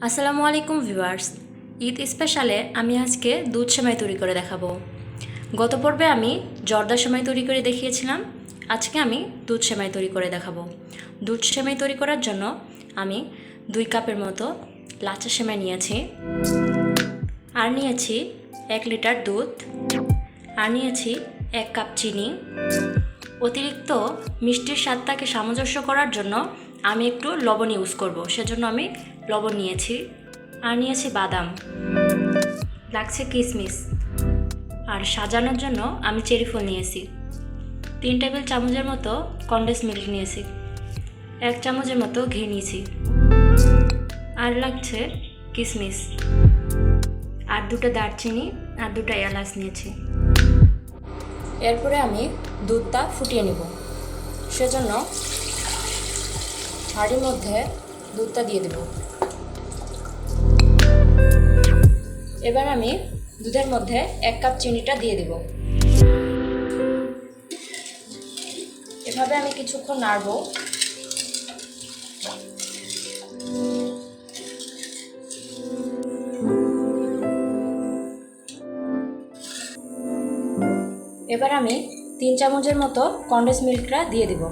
আসসালামু আলাইকুম ভিউয়ার্স, ঈদ স্পেশালে আমি আজকে দুধ সেমাই তৈরি করে দেখাবো। গত পর্বে আমি জর্দা সেমাই তৈরি করে দেখিয়েছিলাম, আজকে আমি দুধ সেমাই তৈরি করে দেখাবো। দুধ সেমাই তৈরি করার জন্য আমি 2 কাপের মতো লাচা সেমাই নিয়েছি, আর নিয়েছি 1 লিটার দুধ, আর নিয়েছি 1 কাপ চিনি। অতিরিক্ত মিষ্টির স্বাদটাকে সামঞ্জস্য করার জন্য আমি একটু লবণ ইউজ করব, সেজন্য আমি লবণ নিয়েছি। আর নিয়েছি বাদাম, লাগছে কিশমিশ, আর সাজানোর জন্য আমি চেরি ফল নিয়েছি। 3 টেবিল চামচের মতো কনডেন্স মিল্ক নিয়েছি, 1 চামচের মতো ঘি নিয়েছি, আর লাগছে কিশমিশ, আর 2টা দারচিনি আর 2টা এলাচ নিয়েছি। এরপরে আমি দুধটা ফুটিয়ে নিব, সেজন্য হাঁড়ির মধ্যে দুধটা দিয়ে দেব। এবার আমি দুধের মধ্যে 1 কাপ চিনিটা দিয়ে দেব। এভাবে আমি কিছুক্ষণ নাড়ব। এবার আমি 3 চামচের মতো কনডেন্স মিল্কটা দিয়ে দেব।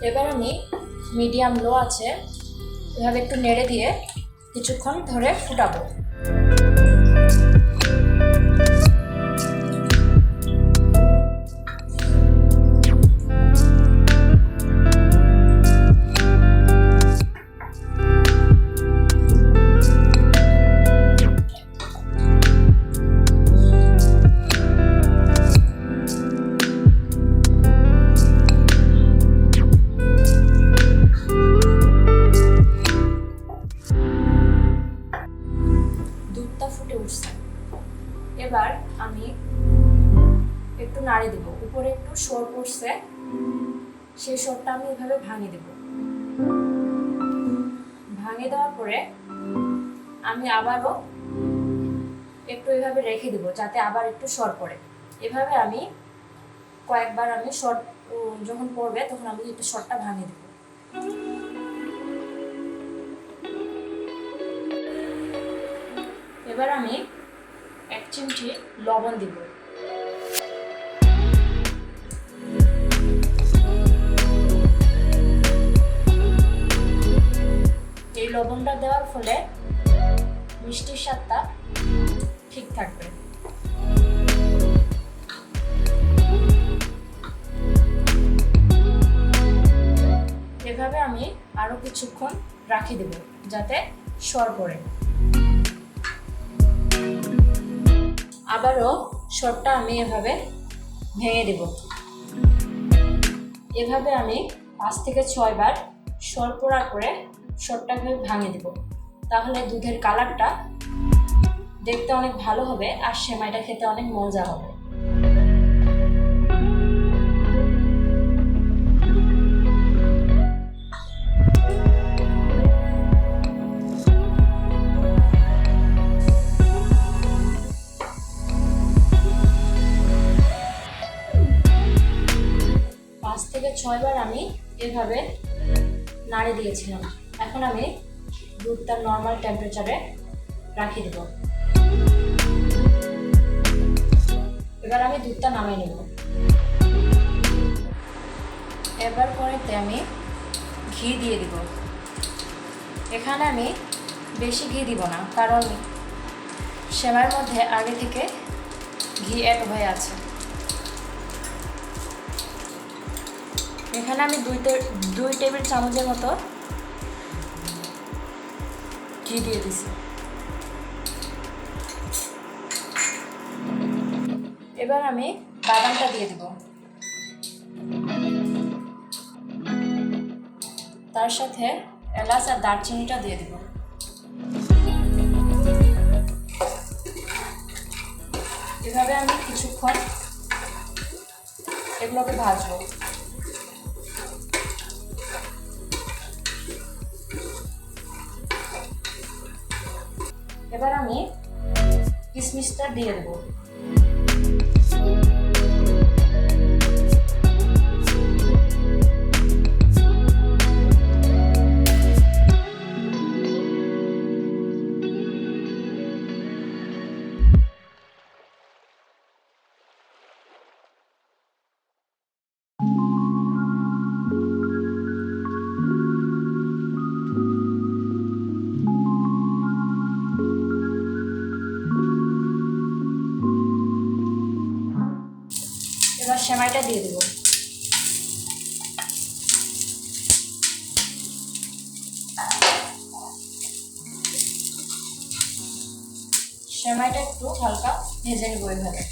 এবার আমি মিডিয়াম লো আছে এভাবে একটু নেড়ে দিয়ে কিছুক্ষণ ধরে ফুটাবো। ফুটে উঠছে, এবার আমি একটু নাড়ে দেব। উপরে একটু সর পড়ছে, সেই সরটা আমি এভাবে ভাঙে দেব। ভাঙে দেওয়ার পরে আমি আবারও একটু এভাবে রেখে দেব, যাতে আবার একটু সর পড়ে। এভাবে আমি কয়েকবার আমি সর যখন পড়বে তখন আমি একটু সরটা ভাঙে দেব। এবার আমি 1 চিমটি লবণ দিব। এই লবণটা দেওয়ার ফলে মিষ্টির স্বাদটা ঠিক থাকবে। এভাবে আমি আরো কিছুক্ষণ রাখি দেব, যাতে সর পড়ে। আবারও সরটা আমি এভাবে ভেঙে দেব। এভাবে আমি 5 থেকে 6 বার সর পড়ার পরে সরটাকে ভাঙে দেব। তাহলে দুধের কালারটা দেখতে অনেক ভালো হবে, আর সেমাইটা খেতে অনেক মজা হবে। থেকে 6 বার আমি এভাবে নাড়ে দিয়েছিলাম। এখন আমি দুধটা নর্মাল টেম্পারেচারে রাখি দেব। এবার আমি দুধটা নামিয়ে নেব। এবার কড়াইতে আমি ঘি দিয়ে দিব। এখানে আমি বেশি ঘি দিব না, কারণ সেমাইয়ের মধ্যে আগে থেকে ঘি অ্যাড হয়ে আছে। এখানে আমি 2 টেবিল চামচের মতো ঘি দিয়ে দিছি। এবার আমি বাদামটা দিয়ে দিব, তার সাথে এলাচ আর দারচিনিটা দিয়ে দিব। এভাবে আমি কিছুক্ষণ এগুলোকে ভাজবো। এবার আমি কিশমিশটা দিয়ে দেব। এবার সেমাইটা দিয়ে দেব। সেমাইটা একটু হালকা ভেজে নেব এভাবে।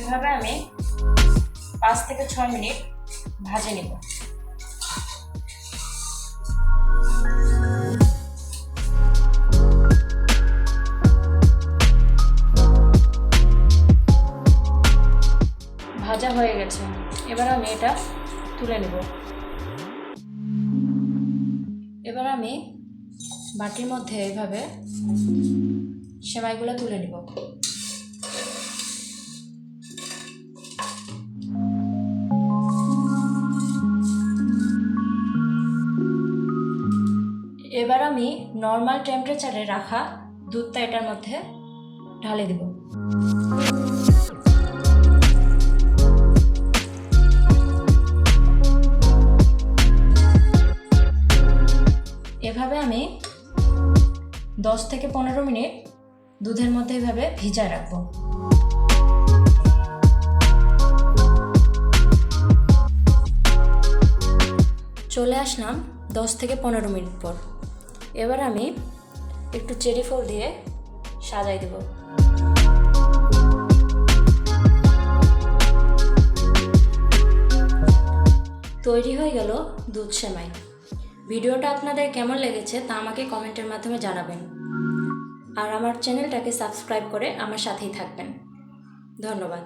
এভাবে আমি 5 থেকে 6 মিনিট ভেজে নেব। ভাজা হয়ে গেছে, এবার আমি এটা তুলে নেব। এবার আমি বাটির মধ্যে এইভাবে সেমাইগুলো তুলে নেব। এবার আমি নর্মাল টেম্পারেচারে রাখা দুধটা এটার মধ্যে ঢালে দেব। এভাবে আমি 10 থেকে 15 মিনিট দুধের মধ্যে এভাবে ভিজায় রাখবো। চলে আসলাম 10 থেকে 15 মিনিট পর। এবার আমি একটু চেরি ফল দিয়ে সাজাই দেব। তৈরি হয়ে গেল দুধ সেমাই। ভিডিওটা আপনাদের কেমন লেগেছে তা আমাকে কমেন্টের মাধ্যমে জানাবেন, আর আমার চ্যানেলটাকে সাবস্ক্রাইব করে আমার সাথেই থাকবেন। ধন্যবাদ।